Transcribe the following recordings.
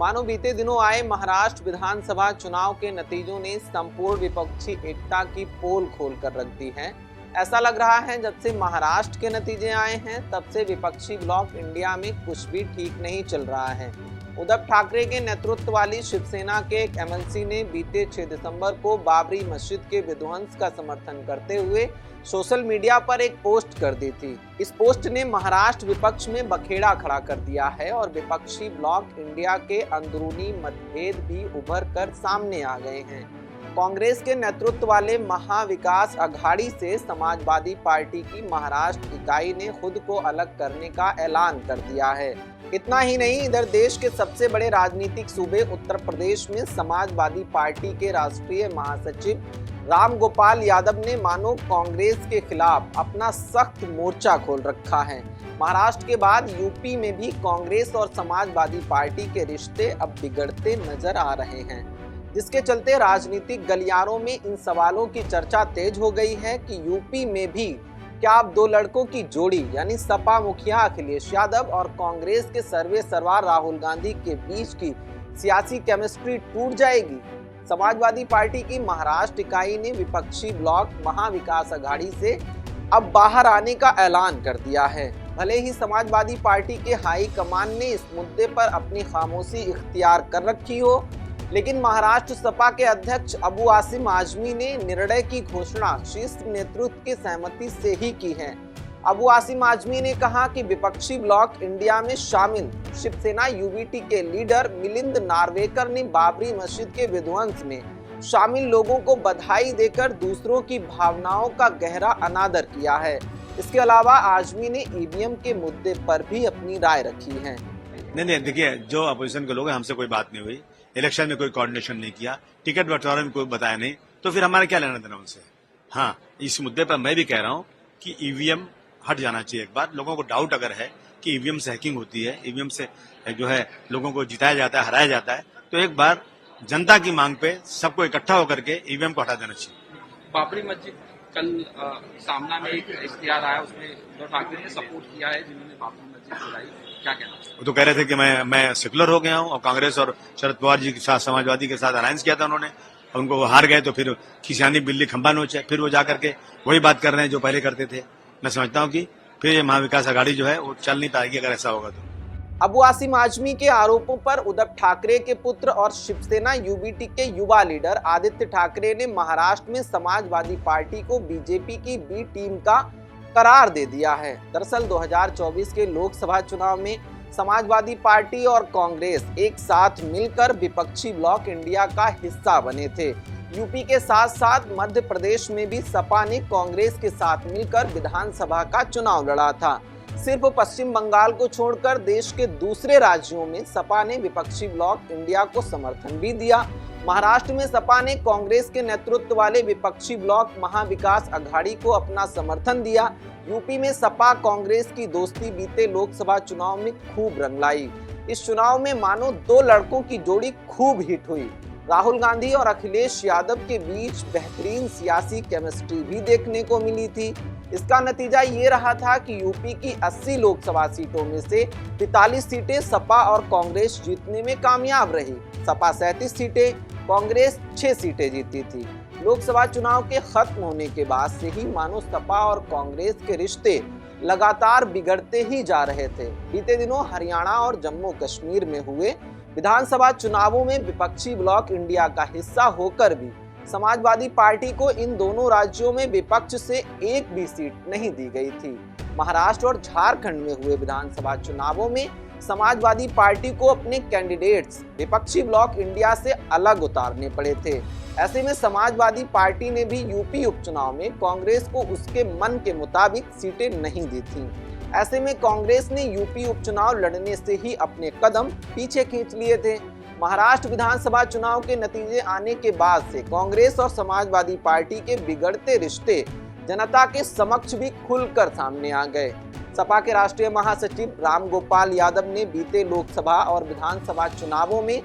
मानो बीते दिनों आए महाराष्ट्र विधानसभा चुनाव के नतीजों ने संपूर्ण विपक्षी एकता की पोल खोल कर रख दी है। ऐसा लग रहा है जब से महाराष्ट्र के नतीजे आए हैं तब से विपक्षी ब्लॉक इंडिया में कुछ भी ठीक नहीं चल रहा है। उद्धव ठाकरे के नेतृत्व वाली शिवसेना के एक एमएलसी ने बीते 6 दिसंबर को बाबरी मस्जिद के विध्वंस का समर्थन करते हुए सोशल मीडिया पर एक पोस्ट कर दी थी। इस पोस्ट ने महाराष्ट्र विपक्ष में बखेड़ा खड़ा कर दिया है और विपक्षी ब्लॉक इंडिया के अंदरूनी मतभेद भी उभर कर सामने आ गए हैं। कांग्रेस के नेतृत्व वाले महाविकास अघाड़ी से समाजवादी पार्टी की महाराष्ट्र इकाई ने खुद को अलग करने का ऐलान कर दिया है। इतना ही नहीं, इधर देश के सबसे बड़े राजनीतिक सूबे उत्तर प्रदेश में समाजवादी पार्टी के राष्ट्रीय महासचिव राम गोपाल यादव ने मानो कांग्रेस के खिलाफ अपना सख्त मोर्चा खोल रखा है। महाराष्ट्र के बाद यूपी में भी कांग्रेस और समाजवादी पार्टी के रिश्ते अब बिगड़ते नजर आ रहे हैं, जिसके चलते राजनीतिक गलियारों में इन सवालों की चर्चा तेज हो गई है कि यूपी में भी क्या अब दो लड़कों की जोड़ी यानी सपा मुखिया अखिलेश यादव और कांग्रेस के सर्वेसर्वा राहुल गांधी के बीच की सियासी केमिस्ट्री टूट जाएगी। समाजवादी पार्टी की महाराष्ट्र इकाई ने विपक्षी ब्लॉक महाविकास अघाड़ी से अब बाहर आने का ऐलान कर दिया है। भले ही समाजवादी पार्टी के हाई कमान ने इस मुद्दे पर अपनी खामोशी इख्तियार कर रखी हो, लेकिन महाराष्ट्र सपा के अध्यक्ष अबू आसिम आजमी ने निर्णय की घोषणा शीर्ष नेतृत्व की सहमति से ही की है। अबू आसिम आजमी ने कहा कि विपक्षी ब्लॉक इंडिया में शामिल शिवसेना यूबीटी के लीडर मिलिंद नार्वेकर ने बाबरी मस्जिद के विध्वंस में शामिल लोगों को बधाई देकर दूसरों की भावनाओं का गहरा अनादर किया है। इसके अलावा आजमी ने ईवीएम के मुद्दे पर भी अपनी राय रखी है। नहीं, देखिए, जो अपोजिशन के लोग हैं हमसे कोई बात नहीं हुई, इलेक्शन में कोई कोऑर्डिनेशन नहीं किया, टिकट बंटवारे में कोई बताया नहीं, तो फिर हमारा क्या लेना देना उनसे। हाँ, इस मुद्दे पर मैं भी कह रहा हूँ कि ईवीएम हट जाना चाहिए। एक बार लोगों को डाउट अगर है कि ईवीएम से हैकिंग होती है, ईवीएम से जो है लोगों को जिताया जाता है, हराया जाता है, तो एक बार जनता की मांग पे सबको इकट्ठा होकर के ईवीएम को हटा देना चाहिए। बाबरी मस्जिद कल सामना में एक इश्तिहार आया, उसमें उद्धव ठाकरे ने सपोर्ट किया है जिन्होंने बाबरी मस्जिद गिराई, क्या कहना? वो तो कह रहे थे कि मैं सेकुलर हो गया हूँ और कांग्रेस और शरद पवार जी के साथ समाजवादी के साथ अलायंस किया था उन्होंने, उनको वो हार गए तो फिर खिसियानी बिल्ली खंबा नोचे, फिर वो जाकर के वही बात कर रहे हैं जो पहले करते थे। मैं समझता हूँ कि फिर ये महाविकास अघाड़ी जो है वो चल नहीं पाएगी अगर ऐसा होगा तो। अबू आसिम आजमी के आरोपों पर उद्धव ठाकरे के पुत्र और शिवसेना यूबीटी के युवा लीडर आदित्य ठाकरे ने महाराष्ट्र में समाजवादी पार्टी को बीजेपी की बी टीम का करार दे दिया है। दरअसल 2024 के लोकसभा चुनाव में समाजवादी पार्टी और कांग्रेस एक साथ मिलकर विपक्षी ब्लॉक इंडिया का हिस्सा बने थे। यूपी के साथ साथ मध्य प्रदेश में भी सपा ने कांग्रेस के साथ मिलकर विधानसभा का चुनाव लड़ा था। सिर्फ पश्चिम बंगाल को छोड़कर देश के दूसरे राज्यों में सपा ने विपक्षी ब्लॉक इंडिया को समर्थन भी दिया। महाराष्ट्र में सपा ने कांग्रेस के नेतृत्व वाले विपक्षी ब्लॉक महाविकास अघाड़ी को अपना समर्थन दिया। यूपी में सपा कांग्रेस की दोस्ती बीते लोकसभा चुनाव में खूब रंग लाई। इस चुनाव में मानो दो लड़कों की जोड़ी खूब हिट हुई। राहुल गांधी और अखिलेश यादव के बीच बेहतरीन सियासी केमिस्ट्री भी देखने को मिली थी। इसका नतीजा ये रहा था कि यूपी की 80 लोकसभा सीटों में से 43 सीटें सपा और कांग्रेस जीतने में कामयाब रही। सपा 37 सीटें, कांग्रेस 6 सीटें जीती थी। लोकसभा चुनाव के खत्म होने के बाद से ही मानो सपा और कांग्रेस के रिश्ते लगातार बिगड़ते ही जा रहे थे। बीते दिनों हरियाणा और जम्मू कश्मीर में हुए विधानसभा चुनावों में विपक्षी ब्लॉक इंडिया का हिस्सा होकर भी समाजवादी पार्टी को इन दोनों राज्यों में विपक्ष से एक भी सीट नहीं दी गई थी। महाराष्ट्र और झारखंड में हुए विधानसभा चुनावों में समाजवादी पार्टी को अपने कैंडिडेट्स विपक्षी ब्लॉक इंडिया से अलग उतारने पड़े थे। ऐसे में समाजवादी पार्टी ने भी यूपी उपचुनाव में कांग्रेस को उसके मन के मुताबिक सीटें नहीं दी थीं। ऐसे में कांग्रेस ने यूपी उपचुनाव लड़ने से ही अपने कदम पीछे खींच लिए थे। महाराष्ट्र विधानसभा चुनाव के नतीजे आने के बाद से कांग्रेस और समाजवादी पार्टी के बिगड़ते रिश्ते जनता के समक्ष भी खुलकर सामने आ गए। सपा के राष्ट्रीय महासचिव राम गोपाल यादव ने बीते लोकसभा और विधानसभा चुनावों में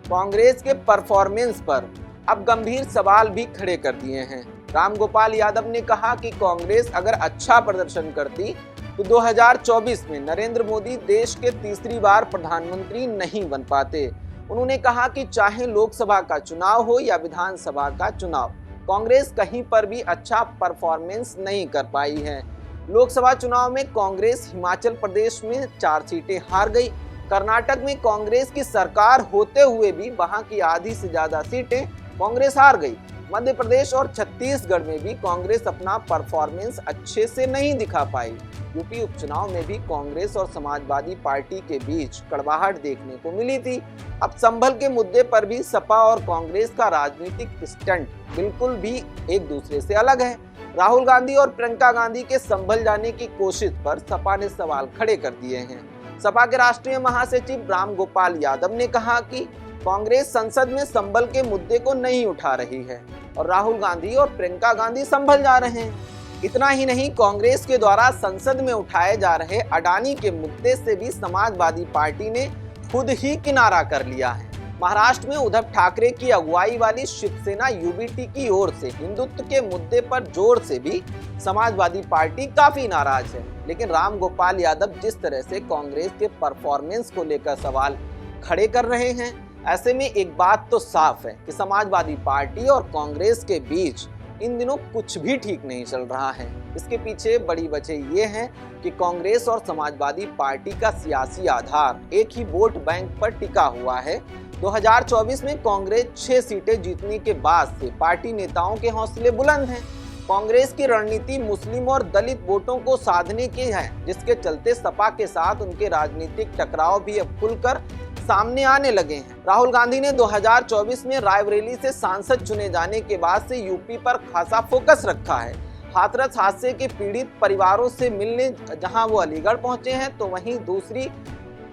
कांग्रेस के परफॉर्मेंस पर अब गंभीर सवाल भी खड़े कर दिए हैं। राम गोपाल यादव ने कहा कि कांग्रेस अगर अच्छा प्रदर्शन करती तो 2024 में नरेंद्र मोदी देश के तीसरी बार प्रधानमंत्री नहीं बन पाते। उन्होंने कहा कि चाहे लोकसभा का चुनाव हो या विधानसभा का चुनाव, कांग्रेस कहीं पर भी अच्छा परफॉर्मेंस नहीं कर पाई है। लोकसभा चुनाव में कांग्रेस हिमाचल प्रदेश में 4 सीटें हार गई। कर्नाटक में कांग्रेस की सरकार होते हुए भी वहां की आधी से ज्यादा सीटें कांग्रेस हार गई। मध्य प्रदेश और छत्तीसगढ़ में भी कांग्रेस अपना परफॉर्मेंस अच्छे से नहीं दिखा पाई। यूपी उपचुनाव में भी कांग्रेस और समाजवादी पार्टी के बीच कड़वाहट देखने को मिली थी। अब संभल के मुद्दे पर भी सपा और कांग्रेस का राजनीतिक स्टंट बिल्कुल भी एक दूसरे से अलग है। राहुल गांधी और प्रियंका गांधी के संभल जाने की कोशिश पर सपा ने सवाल खड़े कर दिए हैं। सपा के राष्ट्रीय महासचिव रामगोपाल यादव ने कहा कि कांग्रेस संसद में संभल के मुद्दे को नहीं उठा रही है और राहुल गांधी और प्रियंका गांधी संभल जा रहे हैं। इतना ही नहीं, कांग्रेस के द्वारा संसद में उठाए जा रहे अडानी के मुद्दे से भी समाजवादी पार्टी ने खुद ही किनारा कर लिया है। महाराष्ट्र में उद्धव ठाकरे की अगुवाई वाली शिवसेना यूबीटी की ओर से हिंदुत्व के मुद्दे पर जोर से भी समाजवादी पार्टी काफी नाराज है। लेकिन रामगोपाल यादव जिस तरह से कांग्रेस के परफॉर्मेंस को लेकर सवाल खड़े कर रहे हैं, ऐसे में एक बात तो साफ है कि समाजवादी पार्टी और कांग्रेस के बीच इन दिनों कुछ भी ठीक नहीं चल रहा है। इसके पीछे बड़ी वजह यह है कि कांग्रेस और समाजवादी पार्टी का सियासी आधार एक ही वोट बैंक पर टिका हुआ है। 2024 में कांग्रेस 6 सीटें जीतने के बाद से पार्टी नेताओं के हौसले बुलंद हैं। कांग्रेस की रणनीति मुस्लिम और दलित वोटों को साधने की है, जिसके चलते सपा के साथ उनके राजनीतिक टकराव भी अब खुलकर सामने आने लगे हैं। राहुल गांधी ने 2024 में रायबरेली से सांसद चुने जाने के बाद से यूपी पर खासा फोकस रखा है। हाथरस हादसे के पीड़ित परिवारों से मिलने जहां वो अलीगढ़ पहुंचे हैं, तो वहीं दूसरी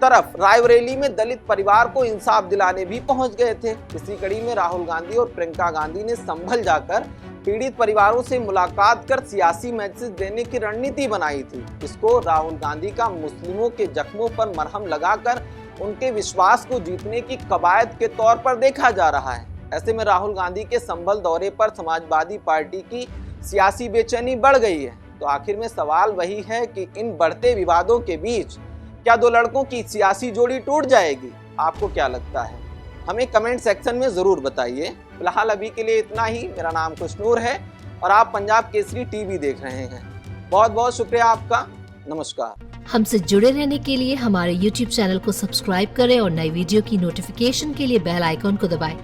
तरफ रायबरेली में दलित परिवार को इंसाफ दिलाने भी पहुंच गए थे। इसी कड़ी में राहुल गांधी और प्रियंका गांधी ने संभल जाकर पीड़ित परिवारों से मुलाकात कर सियासी मैसेज देने की रणनीति बनाई थी। इसको राहुल गांधी का मुस्लिमों के जख्मों पर मरहम लगाकर उनके विश्वास को जीतने की कवायद के तौर पर देखा जा रहा है। ऐसे में राहुल गांधी के संभल दौरे पर समाजवादी पार्टी की सियासी बेचैनी बढ़ गई है। तो आखिर में सवाल वही है कि इन बढ़ते विवादों के बीच क्या दो लड़कों की सियासी जोड़ी टूट जाएगी? आपको क्या लगता है? हमें कमेंट सेक्शन में जरूर बताइए। फिलहाल अभी के लिए इतना ही। मेरा नाम खुशनूर है और आप पंजाब केसरी टीवी देख रहे हैं। बहुत बहुत शुक्रिया आपका। नमस्कार। हमसे जुड़े रहने के लिए हमारे YouTube चैनल को सब्सक्राइब करें और नई वीडियो की नोटिफिकेशन के लिए बेल आइकॉन को दबाएं।